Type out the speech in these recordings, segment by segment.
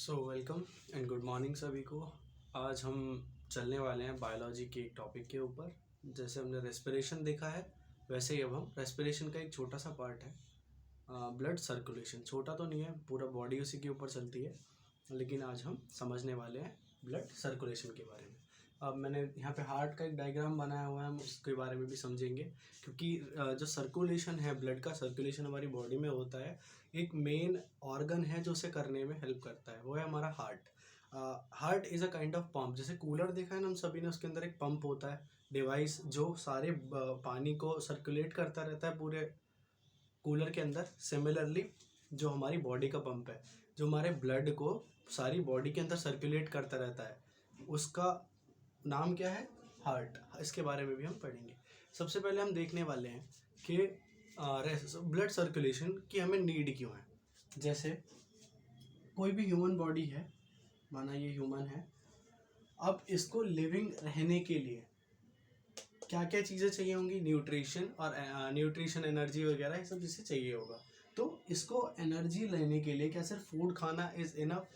Welcome and good morning सभी को। आज हम चलने वाले हैं बायोलॉजी के एक टॉपिक के ऊपर। जैसे हमने रेस्पिरेशन देखा है, वैसे ही अब हम रेस्पिरेशन का एक छोटा सा पार्ट है ब्लड सर्कुलेशन। छोटा तो नहीं है, पूरा बॉडी उसी के ऊपर चलती है, लेकिन आज हम समझने वाले हैं ब्लड सर्कुलेशन के बारे में। अब मैंने यहाँ पे हार्ट का एक डायग्राम बनाया हुआ है, हम उसके बारे में भी समझेंगे, क्योंकि जो सर्कुलेशन है, ब्लड का सर्कुलेशन हमारी बॉडी में होता है, एक मेन ऑर्गन है जो उसे करने में हेल्प करता है, वो है हमारा heart. Heart is a kind of pump. जैसे कूलर देखा है ना हम सभी ने, उसके अंदर एक पंप होता है, डिवाइस जो सारे पानी को सर्कुलेट करता रहता है पूरे कूलर के अंदर। सिमिलरली जो हमारी बॉडी का पंप है, जो हमारे ब्लड को सारी बॉडी के अंदर सर्कुलेट करता रहता है, उसका नाम क्या है? हार्ट। इसके बारे में भी हम पढ़ेंगे। सबसे पहले हम देखने वाले हैं कि ब्लड सर्कुलेशन की हमें नीड क्यों है। जैसे कोई भी ह्यूमन बॉडी है, माना ये ह्यूमन है, अब इसको लिविंग रहने के लिए क्या क्या चीज़ें चाहिए होंगी? न्यूट्रिशन और न्यूट्रिशन, एनर्जी वगैरह, ये सब चीज़ें चाहिए होगा। तो इसको एनर्जी लेने के लिए क्या सिर्फ फूड खाना इज़ इनफ?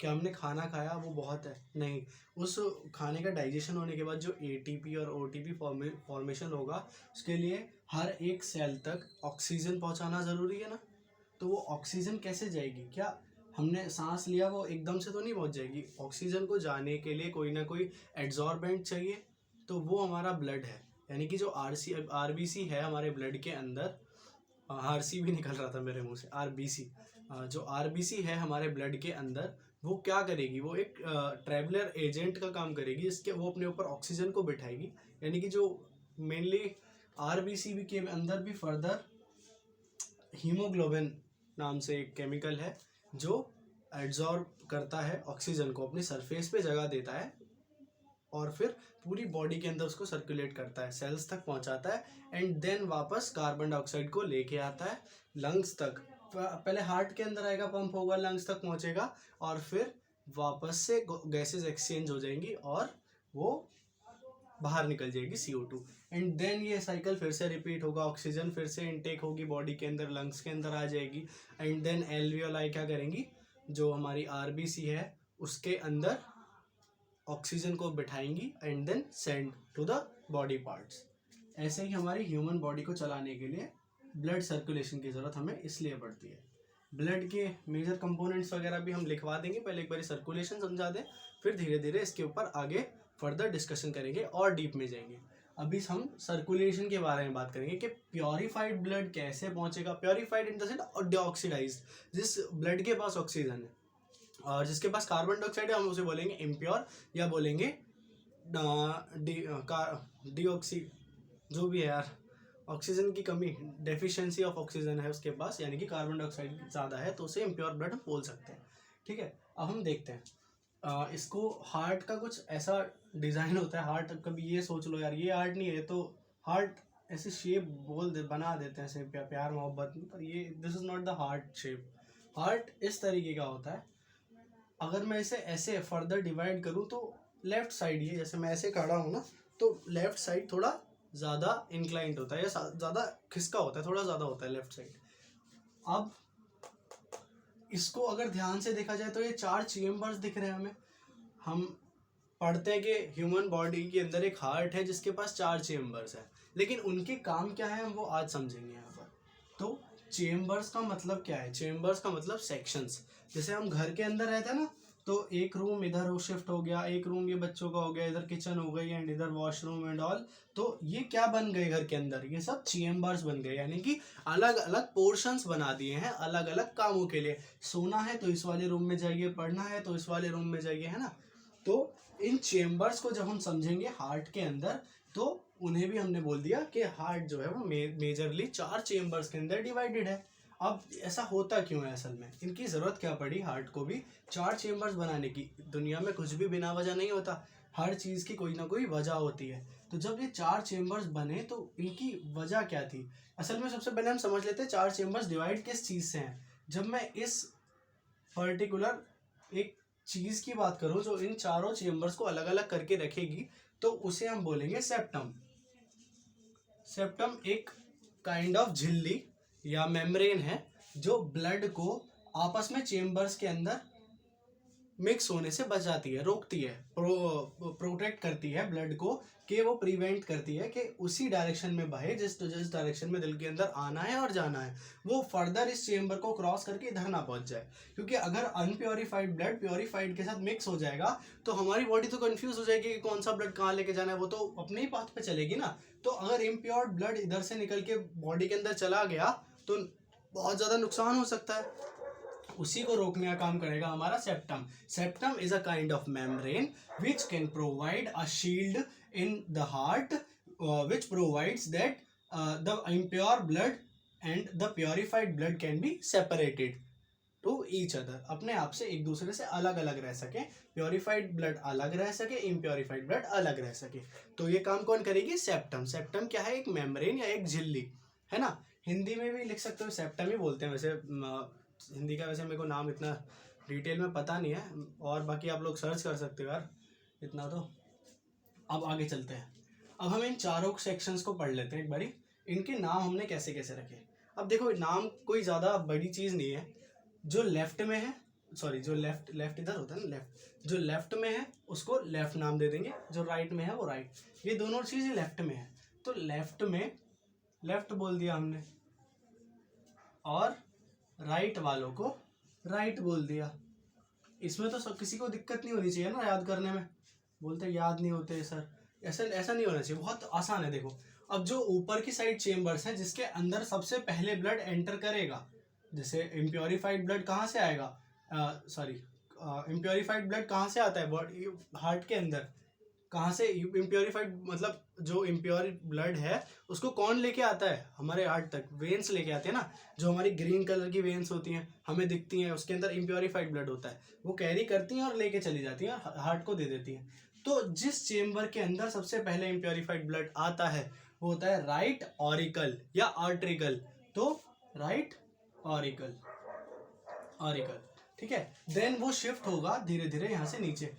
क्या हमने खाना खाया वो बहुत है? नहीं। उस खाने का डाइजेशन होने के बाद जो एटीपी और ओटीपी फॉर्मेशन होगा, उसके लिए हर एक सेल तक ऑक्सीजन पहुंचाना ज़रूरी है ना। तो वो ऑक्सीजन कैसे जाएगी? क्या हमने सांस लिया वो एकदम से तो नहीं पहुंच जाएगी। ऑक्सीजन को जाने के लिए कोई ना कोई एड्जॉर्बेंट चाहिए, तो वो हमारा ब्लड है। यानी कि जो आरबीसी है हमारे ब्लड के अंदर, आरसी भी निकल रहा था मेरे मुंह से, आरबीसी, जो आरबीसी है हमारे ब्लड के अंदर, वो क्या करेगी? वो एक ट्रैवलर एजेंट का काम करेगी। इसके वो अपने ऊपर ऑक्सीजन को बिठाएगी। यानी कि जो मेनली आरबीसी के अंदर भी फर्दर हीमोग्लोबिन नाम से एक केमिकल है जो एड्जॉर्ब करता है ऑक्सीजन को, अपनी सरफेस पे जगह देता है और फिर पूरी बॉडी के अंदर उसको सर्कुलेट करता है, सेल्स तक पहुंचाता है, एंड देन वापस कार्बन डाइऑक्साइड को लेके आता है लंग्स तक। पहले हार्ट के अंदर आएगा, पंप होगा, लंग्स तक पहुंचेगा, और फिर वापस से गैसेस एक्सचेंज हो जाएंगी और वो बाहर निकल जाएगी CO2। एंड देन ये साइकिल फिर से रिपीट होगा, ऑक्सीजन फिर से इनटेक होगी बॉडी के अंदर, लंग्स के अंदर आ जाएगी, एंड देन एल्वियोलाई क्या करेंगी? जो हमारी आरबीसी है उसके अंदर ऑक्सीजन को बिठाएंगी and then send to the body parts. ऐसे ही हमारी ह्यूमन बॉडी को चलाने के लिए ब्लड सर्कुलेशन की ज़रूरत हमें इसलिए पड़ती है। ब्लड के मेजर कंपोनेंट्स वगैरह भी हम लिखवा देंगे, पहले एक बार सर्कुलेशन समझा दें, फिर धीरे धीरे इसके ऊपर आगे फर्दर डिस्कशन करेंगे और डीप में जाएंगे। अभी हम सर्कुलेशन के बारे में बात करेंगे कि प्योरीफाइड ब्लड कैसे पहुंचेगा। प्योरीफाइड इन द सेंस डीऑक्सीडाइज्ड, जिस ब्लड के पास ऑक्सीजन है और जिसके पास कार्बन डाइऑक्साइड है, हम उसे बोलेंगे इम्प्योर, या बोलेंगे डीऑक्सी, जो भी है यार, ऑक्सीजन की कमी, डेफिशिएंसी ऑफ ऑक्सीजन है उसके पास, यानी कि कार्बन डाइऑक्साइड ज़्यादा है, तो उसे इम्प्योर ब्लड हम बोल सकते हैं। ठीक है, अब हम देखते हैं इसको। हार्ट का कुछ ऐसा डिज़ाइन होता है, हार्ट कभी ये सोच लो यार ये हार्ट नहीं है, तो हार्ट ऐसे शेप बना देते हैं ऐसे प्यार मोहब्बत में, पर ये this is not the heart shape. Heart इस तरीके का होता है। अगर मैं इसे ऐसे फर्दर डिवाइड करूँ तो लेफ्ट साइड, ये जैसे मैं ऐसे खड़ा हूँ ना, तो लेफ्ट साइड थोड़ा ज़्यादा इंक्लाइंट होता है या ज़्यादा खिसका होता है, थोड़ा ज़्यादा होता है लेफ्ट साइड। अब इसको अगर ध्यान से देखा जाए तो ये 4 चेम्बर्स दिख रहे हैं हमें। हम पढ़ते हैं कि ह्यूमन बॉडी के अंदर एक हार्ट है जिसके पास 4 चेम्बर्स है, लेकिन उनके काम क्या है हम वो आज समझेंगे यहाँ पर। तो चेम्बर्स का मतलब क्या है? चेम्बर्स का मतलब सेक्शंस। जैसे हम घर के अंदर रहते हैं ना, तो एक रूम इधर हो शिफ्ट हो गया, एक रूम ये बच्चों का हो गया, इधर किचन हो गई एंड इधर वॉशरूम एंड ऑल। तो ये क्या बन गए घर के अंदर? ये सब चेम्बर्स बन गए, यानी कि अलग अलग पोर्शंस बना दिए हैं अलग अलग कामों के लिए। सोना है तो इस वाले रूम में जाइए, पढ़ना है तो इस वाले रूम में जाइए, है ना। तो इन चेम्बर्स को जब हम समझेंगे हार्ट के अंदर, तो उन्हें भी हमने बोल दिया कि हार्ट जो है वो मेजरली 4 चेम्बर्स के अंदर डिवाइडेड है। अब ऐसा होता क्यों है? असल में इनकी ज़रूरत क्या पड़ी हार्ट को भी 4 चेम्बर्स बनाने की? दुनिया में कुछ भी बिना वजह नहीं होता, हर चीज़ की कोई ना कोई वजह होती है। तो जब ये 4 चेम्बर्स बने तो इनकी वजह क्या थी? असल में सबसे पहले हम समझ लेते हैं 4 चेम्बर्स डिवाइड किस चीज़ से हैं। जब मैं इस पर्टिकुलर एक चीज़ की बात करूँ जो इन चारों चेम्बर्स को अलग अलग करके रखेगी, तो उसे हम बोलेंगे सेप्टम। सेप्टम एक काइंड ऑफ झिल्ली या मेम्ब्रेन है जो ब्लड को आपस में चेम्बर्स के अंदर मिक्स होने से बचाती है, रोकती है, प्रोटेक्ट करती है ब्लड को, कि वो प्रिवेंट करती है कि उसी डायरेक्शन में बहे जिस डायरेक्शन में दिल के अंदर आना है और जाना है, वो फर्दर इस चेम्बर को क्रॉस करके इधर ना पहुंच जाए। क्योंकि अगर अनप्योरीफाइड ब्लड प्योरीफाइड के साथ मिक्स हो जाएगा तो हमारी बॉडी तो कंफ्यूज हो जाएगी कि कौन सा ब्लड कहाँ लेके जाना है, वो तो अपने ही पाथ पे चलेगी ना। तो अगर इम्प्योर ब्लड इधर से निकल के बॉडी के अंदर चला गया तो बहुत ज़्यादा नुकसान हो सकता है। उसी को रोकने का काम करेगा हमारा septum. Septum is a kind of membrane which can provide a shield in the heart which provides that the impure blood and the purified blood can be separated to each other, अपने आप से एक दूसरे से अलग अलग रह सके, प्योरीफाइड ब्लड अलग रह सके, इम्प्योरीफाइड ब्लड अलग रह सके। तो ये काम कौन करेगी? सेप्टम। सेप्टम क्या है? एक मेम्ब्रेन या एक झिल्ली है ना। हिंदी में भी लिख सकते हो, सेप्टम ही बोलते हैं वैसे। हिंदी का वैसे मेरे को नाम इतना डिटेल में पता नहीं है, और बाकी आप लोग सर्च कर सकते हो यार इतना तो। अब आगे चलते हैं। अब हम इन चारों सेक्शंस को पढ़ लेते हैं एक बारी, इनके नाम हमने कैसे कैसे रखे। अब देखो, नाम कोई ज़्यादा बड़ी चीज़ नहीं है। जो लेफ्ट में है, सॉरी जो लेफ्ट इधर होता है ना, लेफ्ट, जो लेफ्ट में है उसको लेफ्ट नाम दे देंगे, जो राइट में है वो राइट। ये दोनों चीज़ें लेफ्ट में है तो लेफ्ट में लेफ्ट बोल दिया हमने, और राइट वालों को राइट बोल दिया। इसमें तो सब किसी को दिक्कत नहीं होनी चाहिए ना याद करने में। बोलते याद नहीं होते सर, ऐसा ऐसा नहीं होना चाहिए, बहुत आसान है। देखो, अब जो ऊपर की साइड चेम्बर्स हैं जिसके अंदर सबसे पहले ब्लड एंटर करेगा, जैसे इम्प्योरीफाइड ब्लड कहाँ से आएगा, सॉरी इम्प्योरीफाइड ब्लड कहाँ से आता है बॉडी, हार्ट के अंदर। कहाँ से इम्प्योरीफाइड, मतलब जो इम्प्योर ब्लड है उसको कौन लेके आता है हमारे हार्ट तक? वेन्स लेके आते हैं ना, जो हमारी ग्रीन कलर की वेन्स होती हैं हमें दिखती हैं, उसके अंदर इम्प्योरीफाइड ब्लड होता है, वो कैरी करती हैं और लेके चली जाती हैं और हार्ट को दे देती हैं। तो जिस चेम्बर के अंदर सबसे पहले इम्प्योरीफाइड ब्लड आता है वो होता है राइट ऑरिकल या आर्ट्रिकल। तो राइट ऑरिकल, ऑरिकल, ठीक है। देन वो शिफ्ट होगा धीरे धीरे यहाँ से नीचे।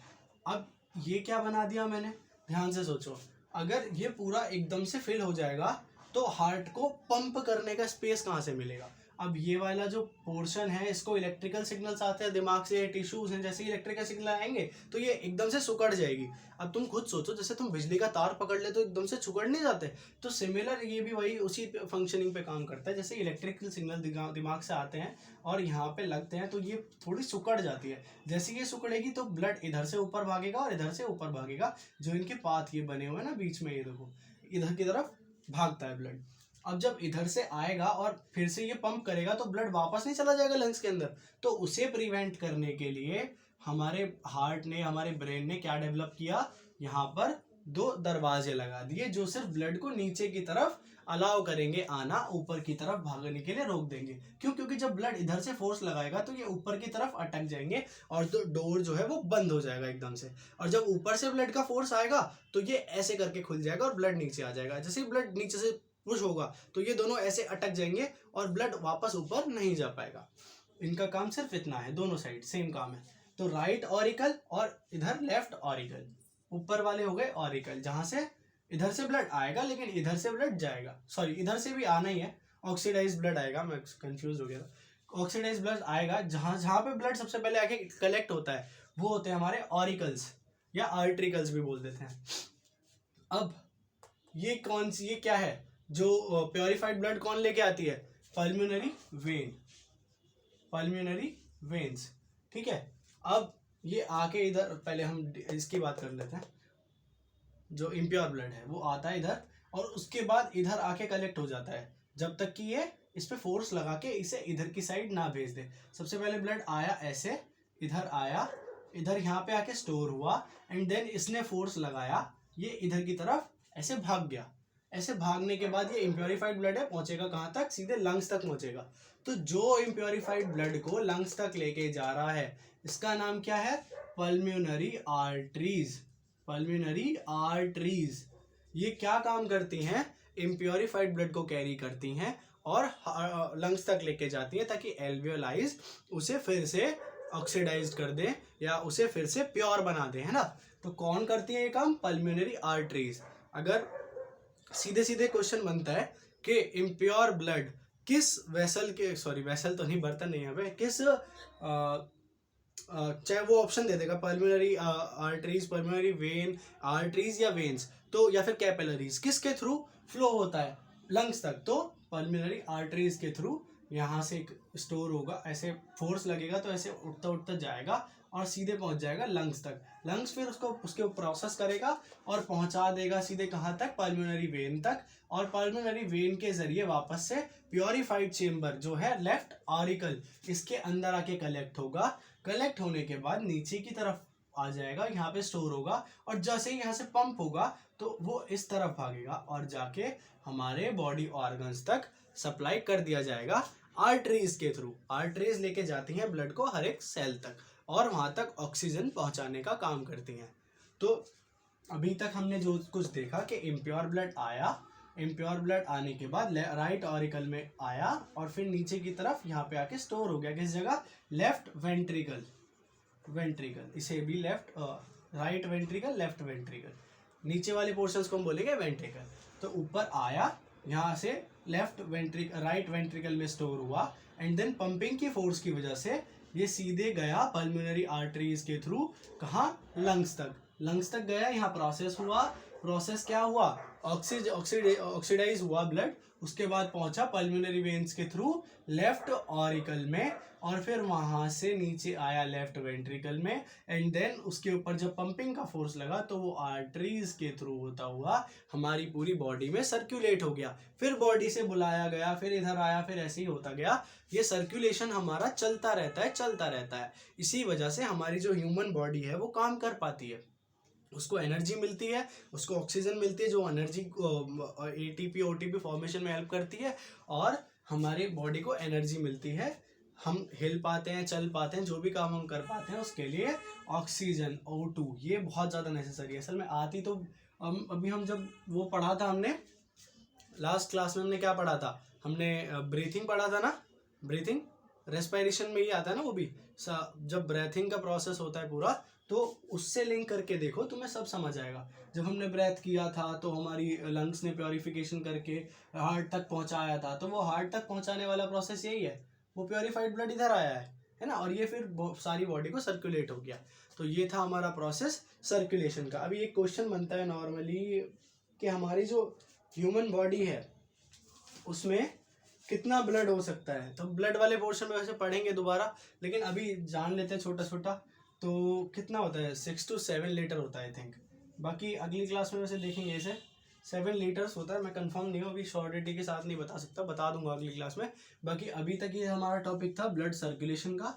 अब ये क्या बना दिया मैंने, ध्यान से सोचो। अगर ये पूरा एकदम से फिल हो जाएगा तो हार्ट को पंप करने का स्पेस कहाँ से मिलेगा? अब ये वाला जो पोर्शन है इसको इलेक्ट्रिकल सिग्नल्स आते हैं दिमाग से, टिश्यूज हैं, जैसे इलेक्ट्रिकल सिग्नल आएंगे तो ये एकदम से सिकुड़ जाएगी। अब तुम खुद सोचो, जैसे तुम बिजली का तार पकड़ ले तो एकदम से सिकुड़ नहीं जाते? तो सिमिलर ये भी वही उसी फंक्शनिंग पे काम करता है। जैसे इलेक्ट्रिकल सिग्नल दिमाग से आते हैं और यहाँ पे लगते हैं तो ये थोड़ी सिकुड़ जाती है। जैसे ये सिकुड़ेगी तो ब्लड इधर से ऊपर भागेगा और इधर से ऊपर भागेगा। जो इनके पाथ ये बने हुए हैं ना बीच में, ये देखो इधर की तरफ भागता है ब्लड। अब जब इधर से आएगा और फिर से ये पंप करेगा तो ब्लड वापस नहीं चला जाएगा लंग्स के अंदर। तो उसे प्रिवेंट करने के लिए हमारे हार्ट ने, हमारे ब्रेन ने क्या डेवलप किया, यहाँ पर दो दरवाजे लगा दिए जो सिर्फ ब्लड को नीचे की तरफ अलाउ करेंगे आना, ऊपर की तरफ भागने के लिए रोक देंगे। क्यों? क्योंकि जब ब्लड इधर से फोर्स लगाएगा तो ये ऊपर की तरफ अटक जाएंगे और तो डोर जो है वो बंद हो जाएगा एकदम से। और जब ऊपर से ब्लड का फोर्स आएगा तो ये ऐसे करके खुल जाएगा और ब्लड नीचे आ जाएगा। जैसे ही ब्लड नीचे से पुश होगा तो ये दोनों ऐसे अटक जाएंगे और ब्लड वापस ऊपर नहीं जा पाएगा। इनका काम सिर्फ इतना है, दोनों साइड सेम काम है। तो राइट ऑरिकल और इधर लेफ्ट ऑरिकल, ऊपर वाले हो गए ऑरिकल, जहां से इधर से ब्लड आएगा लेकिन इधर से ब्लड जाएगा, सॉरी इधर से भी आना ही है, ऑक्सीडाइज ब्लड आएगा, मैं कंफ्यूज हो गया था। ऑक्सीडाइज ब्लड आएगा, जहां जहां पे ब्लड सबसे पहले आके कलेक्ट होता है वो होते हैं हमारे ऑरिकल्स या आर्ट्रिकल्स भी बोल देते हैं। अब ये कौन सी, ये क्या है जो प्योरीफाइड ब्लड कौन लेके आती है? पल्मोनरी वेन, पल्मोनरी वेन्स, ठीक है। अब ये आके इधर, पहले हम इसकी बात कर लेते हैं। जो इम्प्योर ब्लड है वो आता है इधर और उसके बाद इधर आके कलेक्ट हो जाता है, जब तक कि ये इस पे फोर्स लगा के इसे इधर की साइड ना भेज दे। सबसे पहले ब्लड आया ऐसे, इधर आया, इधर यहाँ पे आके स्टोर हुआ एंड देन इसने फोर्स लगाया, ये इधर की तरफ ऐसे भाग गया। ऐसे भागने के बाद ये इम्प्योरीफाइड ब्लड है, पहुंचेगा कहाँ तक? सीधे लंग्स तक पहुंचेगा। तो जो इम्प्योरीफाइड ब्लड को लंग्स तक लेके जा रहा है इसका नाम क्या है? Pulmonary arteries, pulmonary arteries. ये क्या काम करती हैं? इम्प्योरीफाइड ब्लड को कैरी करती हैं और लंग्स तक लेके जाती हैं ताकि एल्वियोलाइज उसे फिर से ऑक्सीडाइज कर दे या उसे फिर से प्योर बना दे, है ना। तो कौन करती है ये काम? Pulmonary arteries. अगर सीधे सीधे क्वेश्चन बनता है कि इम्प्योर ब्लड किस वेसल के, सॉरी वेसल तो नहीं, बर्तन नहीं है, किस चाहे वो ऑप्शन दे देगा pulmonary arteries, pulmonary vein, arteries या वेन्स, तो या फिर कैपिलरीज, किसके थ्रू फ्लो होता है लंग्स तक, तो पल्मोनरी आर्टरीज के थ्रू यहाँ से एक स्टोर होगा, ऐसे फोर्स लगेगा तो ऐसे उठता उठता जाएगा और सीधे पहुंच जाएगा लंग्स तक। लंग्स फिर उसको उसके प्रोसेस करेगा और पहुंचा देगा सीधे कहाँ तक, पल्मोनरी वेन तक, और पल्मोनरी वेन के जरिए वापस से प्योरीफाइड चेम्बर जो है लेफ्ट ऑरिकल, इसके अंदर आके कलेक्ट होगा। कलेक्ट होने के बाद नीचे की तरफ आ जाएगा, यहाँ पे स्टोर होगा, और जैसे ही यहाँ से पंप होगा तो वो इस तरफ भागेगा और जाके हमारे बॉडी ऑर्गन्स तक सप्लाई कर दिया जाएगा आर्टरीज के थ्रू। आर्टरीज लेके जाती हैं ब्लड को हर एक सेल तक और वहां तक ऑक्सीजन पहुंचाने का काम करती हैं। तो अभी तक हमने जो कुछ देखा कि इम्प्योर ब्लड आया, इम्प्योर ब्लड आने के बाद राइट ऑरिकल में आया और फिर नीचे की तरफ यहाँ पे आके स्टोर हो गया, किस जगह, लेफ्ट वेंट्रिकल, वेंट्रिकल, इसे भी left right ventricle, left ventricle, नीचे वाले पोर्शंस को हम बोलेंगे वेंट्रिकल। तो ऊपर आया, यहाँ से लेफ्ट वेंट्रिकल, राइट वेंट्रिकल में स्टोर हुआ, एंड देन पंपिंग की फोर्स की वजह से ये सीधे गया पल्मोनरी आर्टरीज के थ्रू, कहाँ, लंग्स तक, लंग्स तक गया, यहाँ प्रोसेस हुआ, प्रोसेस क्या हुआ, ऑक्सीडाइज हुआ ब्लड, उसके बाद पहुंचा पल्मोनरी वेन्स के थ्रू लेफ्ट ऑरिकल में, और फिर वहां से नीचे आया लेफ्ट वेंट्रिकल में, एंड देन उसके ऊपर जब पंपिंग का फोर्स लगा तो वो आर्टरीज के थ्रू होता हुआ हमारी पूरी बॉडी में सर्कुलेट हो गया, फिर बॉडी से बुलाया गया, फिर इधर आया, फिर ऐसे ही होता गया। ये सर्कुलेशन हमारा चलता रहता है, चलता रहता है। इसी वजह से हमारी जो ह्यूमन बॉडी है वो काम कर पाती है, उसको एनर्जी मिलती है, उसको ऑक्सीजन मिलती है जो एनर्जी एटीपी ओटीपी फॉर्मेशन में हेल्प करती है, और हमारी बॉडी को एनर्जी मिलती है, हम हिल पाते हैं, चल पाते हैं, जो भी काम हम कर पाते हैं उसके लिए ऑक्सीजन O2 ये बहुत ज़्यादा नेसेसरी है। असल में आती तो अभी हम जब वो पढ़ा था हमने लास्ट क्लास में, हमने क्या पढ़ा था, हमने ब्रीथिंग पढ़ा था ना, ब्रीथिंग रेस्पिरेशन में ही आता है ना वो भी, जब ब्रेथिंग का प्रोसेस होता है पूरा तो उससे लिंक करके देखो, तुम्हें सब समझ आएगा। जब हमने ब्रेथ किया था तो हमारी लंग्स ने प्योरीफिकेशन करके हार्ट तक पहुंचाया था, तो वो हार्ट तक पहुंचाने वाला प्रोसेस यही है, वो प्योरीफाइड ब्लड इधर आया है ना, और ये फिर सारी बॉडी को सर्कुलेट हो गया। तो ये था हमारा प्रोसेस सर्कुलेशन का। अभी एक क्वेश्चन बनता है नॉर्मली कि हमारी जो ह्यूमन बॉडी है उसमें कितना ब्लड हो सकता है, तो ब्लड वाले पोर्शन में वैसे पढ़ेंगे दोबारा, लेकिन अभी जान लेते हैं छोटा छोटा। तो कितना होता है, 6 to 7 लीटर होता है आई थिंक, बाकी अगली क्लास में वैसे देखेंगे, इसे 7 लीटर्स होता है, मैं कंफर्म नहीं हूँ अभी, श्योरिटी के साथ नहीं बता सकता, बता दूंगा अगली क्लास में। बाकी अभी तक ये हमारा टॉपिक था ब्लड सर्कुलेशन का,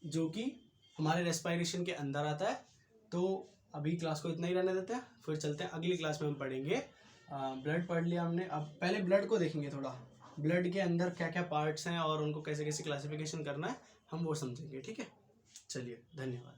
जो कि हमारे रेस्पिरेशन के अंदर आता है। तो अभी क्लास को इतना ही रहने देते हैं, फिर चलते हैं अगली क्लास में हम पढ़ेंगे। ब्लड पढ़ लिया हमने, अब पहले ब्लड को देखेंगे थोड़ा, ब्लड के अंदर क्या क्या पार्ट्स हैं और उनको कैसे कैसे क्लासिफिकेशन करना है हम वो समझेंगे, ठीक है। चलिए, धन्यवाद।